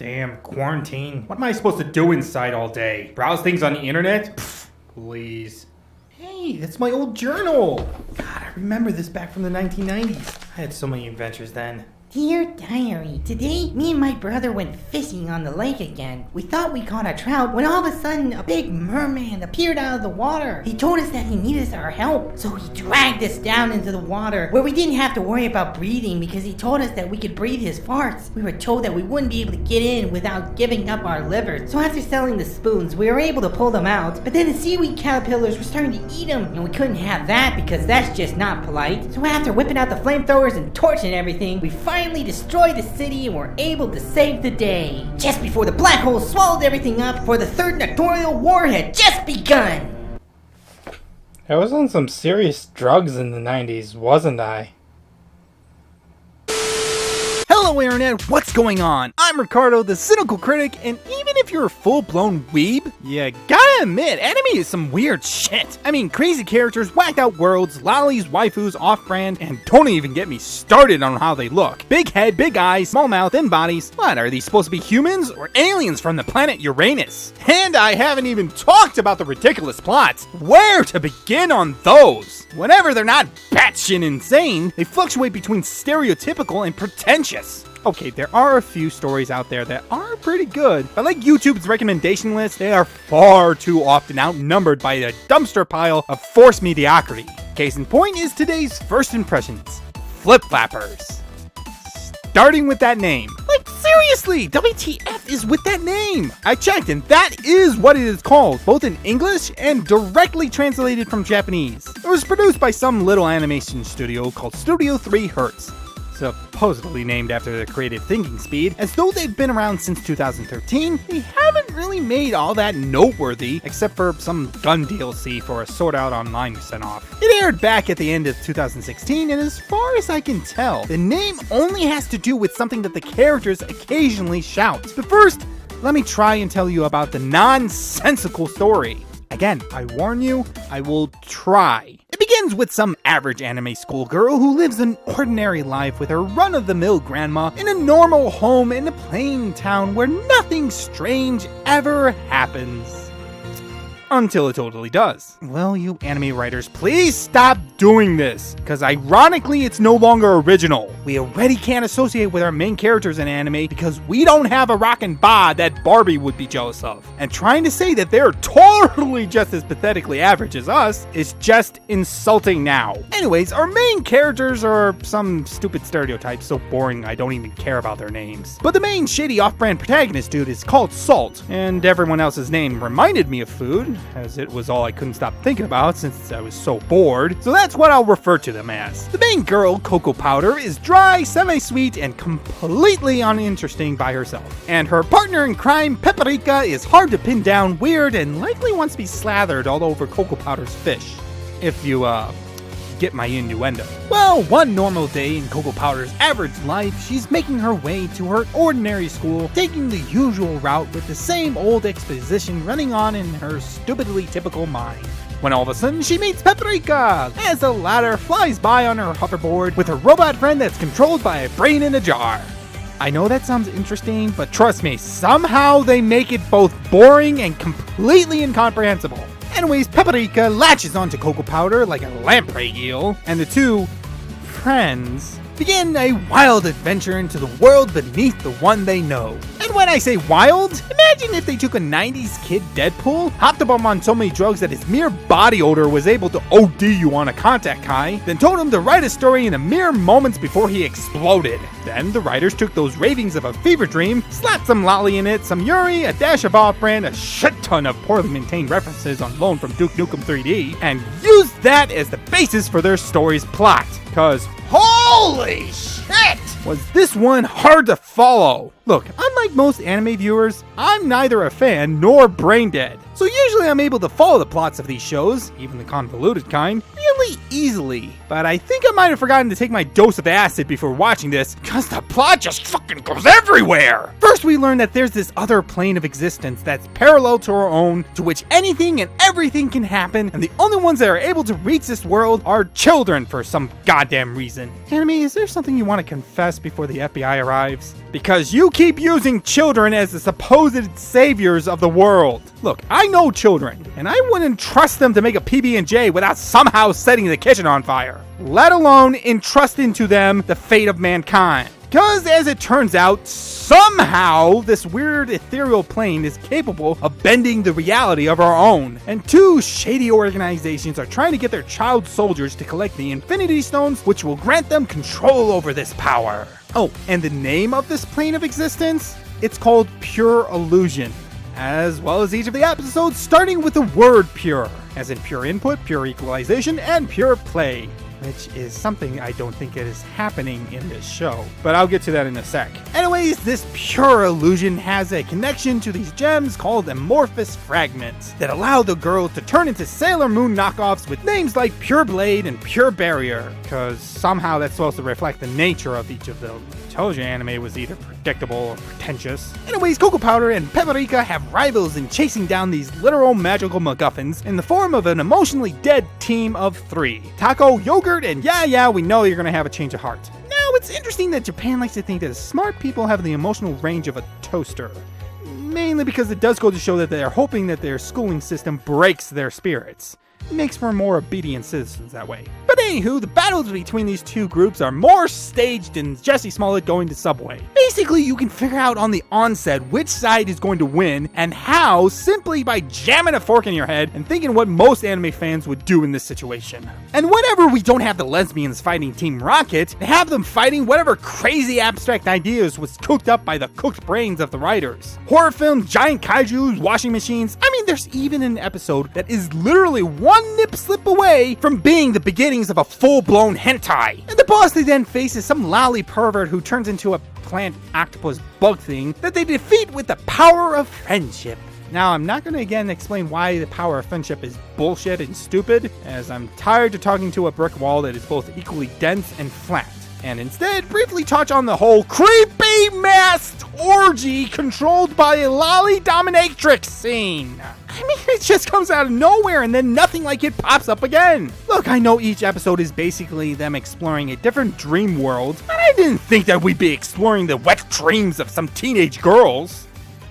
Damn, quarantine. What am I supposed to do inside all day? Browse things on the internet? Pfft, please. Hey, that's my old journal. God, I remember this back from the 1990s. I had so many adventures then. Dear Diary, today me and my brother went fishing on the lake again. We thought we caught a trout when all of a sudden a big merman appeared out of the water. He told us that he needed our help, so he dragged us down into the water where we didn't have to worry about breathing because he told us that we could breathe his farts. We were told that we wouldn't be able to get in without giving up our livers. So after selling the spoons, we were able to pull them out, but then the seaweed caterpillars were starting to eat them, and we couldn't have that because that's just not polite. So after whipping out the flamethrowers and torching everything, we finally destroyed the city and were able to save the day. Just before the black hole swallowed everything up, for the third nocturnal war had just begun. I was on some serious drugs in the 90s, wasn't I? Hello Internet, what's going on? I'm Ricardo, the cynical critic, and even if you're a full-blown weeb, you gotta admit, anime is some weird shit. I mean, crazy characters, whacked out worlds, lollies, waifus, off-brand, and don't even get me started on how they look. Big head, big eyes, small mouth, thin bodies. What, are these supposed to be humans or aliens from the planet Uranus? And I haven't even talked about the ridiculous plots. Where to begin on those? Whenever they're not batshit insane, they fluctuate between stereotypical and pretentious. Okay, there are a few stories out there that are pretty good, but like YouTube's recommendation list, they are far too often outnumbered by the dumpster pile of forced mediocrity. Case in point is today's first impressions, Flip Flappers. Starting with that name. Like seriously, WTF is with that name? I checked and that is what it is called, both in English and directly translated from Japanese. It was produced by some little animation studio called Studio 3 Hertz. Supposedly named after their creative thinking speed. As though they've been around since 2013, they haven't really made all that noteworthy, except for some gun DLC for a Sword Art Online sent off. It aired back at the end of 2016, and as far as I can tell, the name only has to do with something that the characters occasionally shout. But first, let me try and tell you about the nonsensical story. Again, I warn you, I will try. It begins with some average anime schoolgirl who lives an ordinary life with her run-of-the-mill grandma in a normal home in a plain town where nothing strange ever happens. Until it totally does. Well, you anime writers, please stop doing this, because ironically it's no longer original. We already can't associate with our main characters in anime because we don't have a rockin' bod that Barbie would be jealous of. And trying to say that they're totally just as pathetically average as us is just insulting now. Anyways, our main characters are some stupid stereotypes so boring I don't even care about their names. But the main shitty off-brand protagonist dude is called Salt, and everyone else's name reminded me of food, as it was all I couldn't stop thinking about since I was so bored, so that's what I'll refer to them as. The main girl, Cocoa Powder, is dry, semi-sweet, and completely uninteresting by herself. And her partner in crime, Paprika, is hard to pin down, weird, and likely wants to be slathered all over Cocoa Powder's fish. If you, get my innuendo. Well, one normal day in Cocoa Powder's average life, she's making her way to her ordinary school, taking the usual route with the same old exposition running on in her stupidly typical mind. When all of a sudden she meets Paprika, as the latter flies by on her hoverboard with her robot friend that's controlled by a brain in a jar. I know that sounds interesting, but trust me, somehow they make it both boring and completely incomprehensible. Anyways, Paprika latches onto Cocoa Powder like a lamprey eel, and the two friends begin a wild adventure into the world beneath the one they know. And when I say wild, imagine if they took a 90s kid Deadpool, hopped up on so many drugs that his mere body odor was able to OD you on a contact high, then told him to write a story in a mere moments before he exploded. Then the writers took those ravings of a fever dream, slapped some lolly in it, some Yuri, a dash of off-brand, a shit ton of poorly maintained references on loan from Duke Nukem 3D, and used that as the basis for their story's plot. Cause holy shit! Was this one hard to follow? Look, unlike most anime viewers, I'm neither a fan nor brain dead. So usually I'm able to follow the plots of these shows, even the convoluted kind, really easily. But I think I might have forgotten to take my dose of acid before watching this, because the plot just fucking goes everywhere. First, we learn that there's this other plane of existence that's parallel to our own, to which anything and everything can happen, and the only ones that are able to reach this world are children for some goddamn reason. Anime, is there something you want to confess before the FBI arrives? Because you keep using children as the supposed saviors of the world. Look, I know children, and I wouldn't trust them to make a PB&J without somehow setting the kitchen on fire, let alone entrusting to them the fate of mankind. Because as it turns out, somehow this weird ethereal plane is capable of bending the reality of our own. And two shady organizations are trying to get their child soldiers to collect the Infinity Stones, which will grant them control over this power. Oh, and the name of this plane of existence? It's called Pure Illusion, as well as each of the episodes starting with the word pure, as in pure input, pure equalization, and pure play, which is something I don't think is happening in this show, but I'll get to that in a sec. Anyways, this pure illusion has a connection to these gems called amorphous fragments that allow the girls to turn into Sailor Moon knockoffs with names like Pure Blade and Pure Barrier, because somehow that's supposed to reflect the nature of each of them. Television anime was either predictable or pretentious. Anyways, Cocoa Powder and Paprika have rivals in chasing down these literal magical MacGuffins in the form of an emotionally dead team of 3. Taco, Yogurt, and yeah, we know you're gonna have a change of heart. Now, it's interesting that Japan likes to think that smart people have the emotional range of a toaster. Mainly because it does go to show that they are hoping that their schooling system breaks their spirits. It makes for more obedient citizens that way. But anywho, the battles between these two groups are more staged than Jesse Smollett going to Subway. Basically, you can figure out on the onset which side is going to win and how simply by jamming a fork in your head and thinking what most anime fans would do in this situation. And whenever we don't have the lesbians fighting Team Rocket, they have them fighting whatever crazy abstract ideas was cooked up by the cooked brains of the writers. Horror films, giant kaijus, washing machines. I mean, there's even an episode that is literally one nip slip away from being the beginnings of a full-blown hentai. And the boss they then face is some lolly pervert who turns into a plant octopus bug thing that they defeat with the power of friendship. Now, I'm not going to again explain why the power of friendship is bullshit and stupid, as I'm tired of talking to a brick wall that is both equally dense and flat. And instead, briefly touch on the whole creepy masked orgy controlled by a lolly dominatrix scene. I mean, it just comes out of nowhere and then nothing like it pops up again. Look, I know each episode is basically them exploring a different dream world, but I didn't think that we'd be exploring the wet dreams of some teenage girls.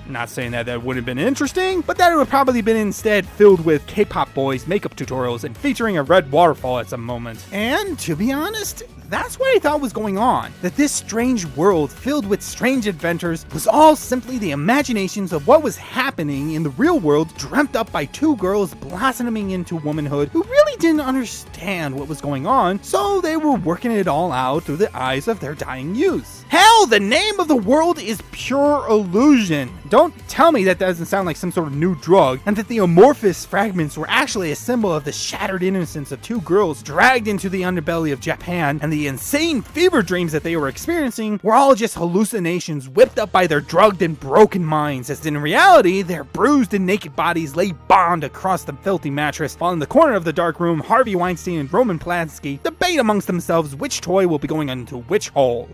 Not saying that that wouldn't have been interesting, but that it would probably been instead filled with K-pop boys, makeup tutorials, and featuring a red waterfall at some moment. And to be honest, that's what I thought was going on. That this strange world filled with strange adventures was all simply the imaginations of what was happening in the real world, dreamt up by two girls blossoming into womanhood who really didn't understand what was going on, so they were working it all out through the eyes of their dying youths. Hell, the name of the world is Pure Illusion. Don't tell me that doesn't sound like some sort of new drug, and that the amorphous fragments were actually a symbol of the shattered innocence of two girls dragged into the underbelly of Japan, and the insane fever dreams that they were experiencing were all just hallucinations whipped up by their drugged and broken minds, as in reality, their bruised and naked bodies lay bound across the filthy mattress, while in the corner of the dark room, Harvey Weinstein and Roman Polanski debate amongst themselves which toy will be going into which hole.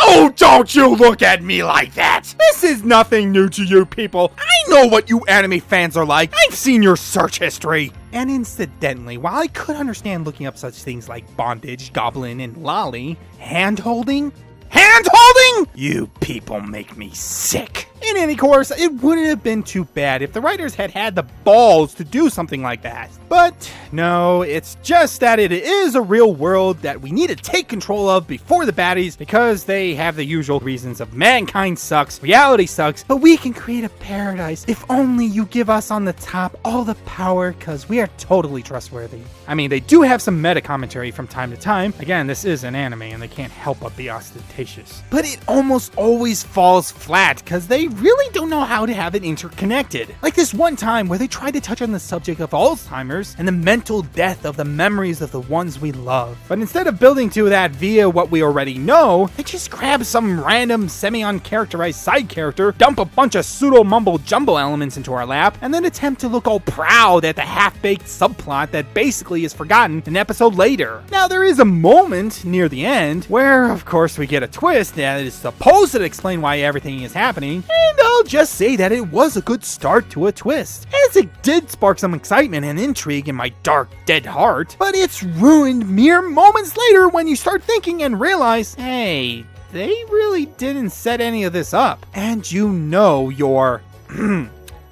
Oh, don't you look at me like that! This is nothing new to you people. I know what you anime fans are like. I've seen your search history. And incidentally, while I could understand looking up such things like bondage, goblin, and lolly, hand-holding? Hand-holding? You people make me sick. In any course, it wouldn't have been too bad if the writers had had the balls to do something like that. But no, it's just that it is a real world that we need to take control of before the baddies, because they have the usual reasons of mankind sucks, reality sucks, but we can create a paradise if only you give us on the top all the power, because we are totally trustworthy. I mean, they do have some meta commentary from time to time. Again, this is an anime and they can't help but be ostentatious. But it almost always falls flat, because they really don't know how to have it interconnected. Like this one time where they tried to touch on the subject of Alzheimer's and the mental death of the memories of the ones we love. But instead of building to that via what we already know, they just grab some random semi-uncharacterized side character, dump a bunch of pseudo-mumble-jumble elements into our lap, and then attempt to look all proud at the half-baked subplot that basically is forgotten an episode later. Now, there is a moment near the end where, of course, we get a twist that is supposed to explain why everything is happening, and I'll just say that it was a good start to a twist, as it did spark some excitement and intrigue in my dark, dead heart, but it's ruined mere moments later when you start thinking and realize, hey, they really didn't set any of this up. And you know your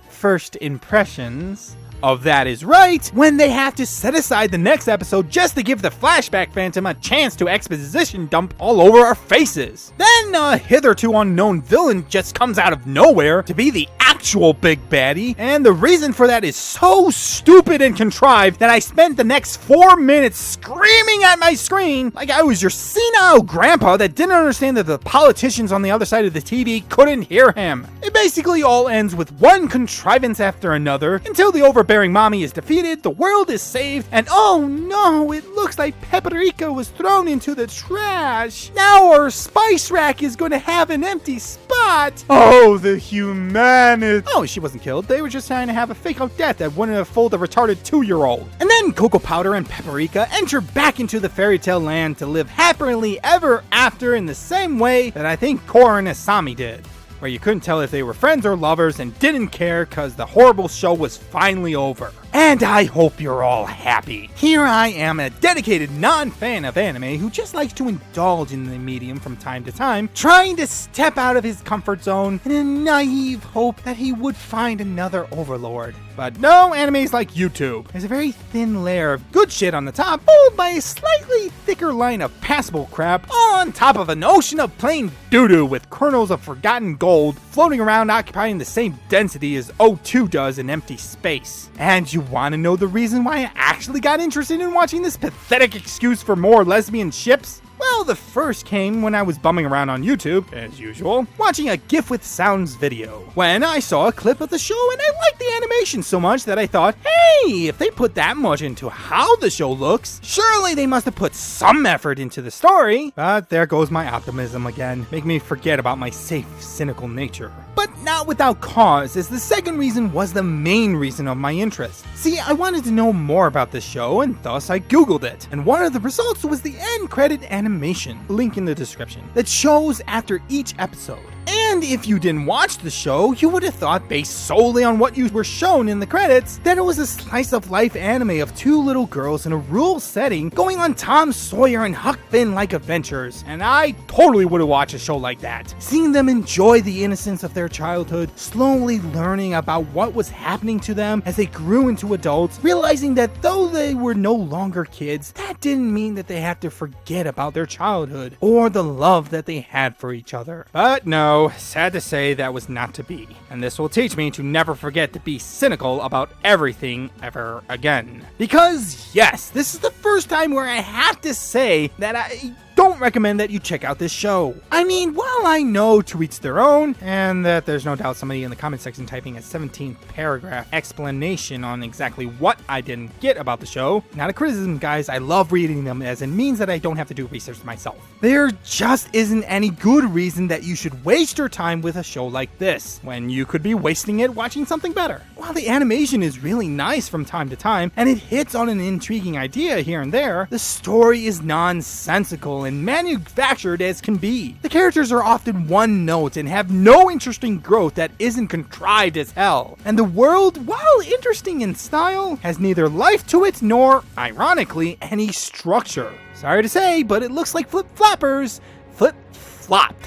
first impressions of that is right when they have to set aside the next episode just to give the flashback phantom a chance to exposition dump all over our faces. Then a hitherto unknown villain just comes out of nowhere to be the actual big baddie, and the reason for that is so stupid and contrived that I spent the next 4 minutes screaming at my screen like I was your senile grandpa that didn't understand that the politicians on the other side of the TV couldn't hear him. It basically all ends with one contrivance after another until the overbearing mommy is defeated, the world is saved, and oh no, it looks like Paprika was thrown into the trash. Now our spice rack is going to have an empty spot. Oh, the humanity. Oh, she wasn't killed. They were just trying to have a fake out death that wouldn't have fooled a retarded 2-year-old. And then Cocoa Powder and Paprika enter back into the fairy tale land to live happily ever after in the same way that I think Korra and Asami did, where you couldn't tell if they were friends or lovers and didn't care because the horrible show was finally over. And I hope you're all happy. Here I am, a dedicated non-fan of anime who just likes to indulge in the medium from time to time, trying to step out of his comfort zone in a naive hope that he would find another overlord. But no, animes like YouTube. There's a very thin layer of good shit on the top, followed by a slightly thicker line of passable crap, all on top of an ocean of plain doo-doo with kernels of forgotten gold floating around occupying the same density as O2 does in empty space. And you want to know the reason why I actually got interested in watching this pathetic excuse for more lesbian ships? Well, the first came when I was bumming around on YouTube, as usual, watching a GIF with sounds video, when I saw a clip of the show and I liked the animation so much that I thought, hey, if they put that much into how the show looks, surely they must have put some effort into the story. But there goes my optimism again, making me forget about my safe, cynical nature. But not without cause, as the second reason was the main reason of my interest. See, I wanted to know more about this show, and thus I googled it, and one of the results was the end credit animation, link in the description, that shows after each episode. And if you didn't watch the show, you would have thought, based solely on what you were shown in the credits, that it was a slice of life anime of two little girls in a rural setting going on Tom Sawyer and Huck Finn-like adventures. And I totally would have watched a show like that. Seeing them enjoy the innocence of their childhood, slowly learning about what was happening to them as they grew into adults, realizing that though they were no longer kids, that didn't mean that they had to forget about their childhood or the love that they had for each other. But no, sad to say that was not to be. And this will teach me to never forget to be cynical about everything ever again. Because yes, this is the first time where I have to say that I don't recommend that you check out this show. I mean, while I know to each their own, and that there's no doubt somebody in the comment section typing a 17th paragraph explanation on exactly what I didn't get about the show, not a criticism, guys, I love reading them as it means that I don't have to do research myself. There just isn't any good reason that you should waste your time with a show like this, when you could be wasting it watching something better. While the animation is really nice from time to time, and it hits on an intriguing idea here and there, the story is nonsensical and manufactured as can be. The characters are often one note and have no interesting growth that isn't contrived as hell. And the world, while interesting in style, has neither life to it nor, ironically, any structure. Sorry to say, but it looks like flip-floppers flip-flopped.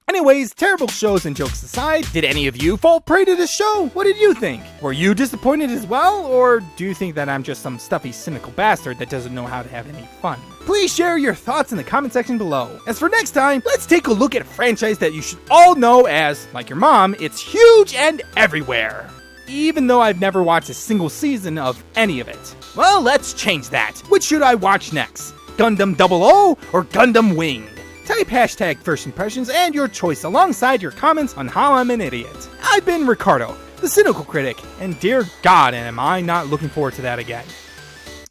Anyways, terrible shows and jokes aside, did any of you fall prey to this show? What did you think? Were you disappointed as well? Or do you think that I'm just some stuffy, cynical bastard that doesn't know how to have any fun? Please share your thoughts in the comment section below. As for next time, let's take a look at a franchise that you should all know as, like your mom, it's huge and everywhere. Even though I've never watched a single season of any of it. Well, let's change that. Which should I watch next? Gundam 00 or Gundam Wing? Type hashtag first impressions and your choice alongside your comments on how I'm an idiot. I've been Ricardo, the cynical critic, and dear God, am I not looking forward to that again.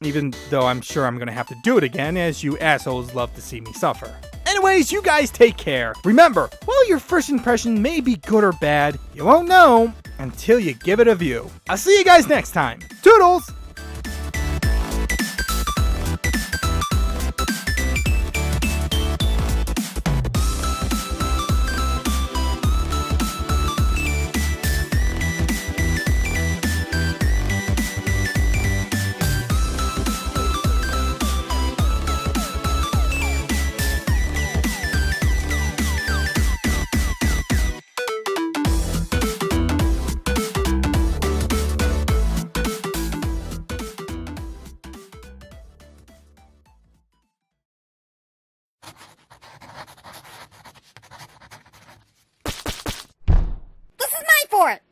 Even though I'm sure I'm gonna have to do it again, as you assholes love to see me suffer. Anyways, you guys take care. Remember, while your first impression may be good or bad, you won't know until you give it a view. I'll see you guys next time. Toodles! This is my fort!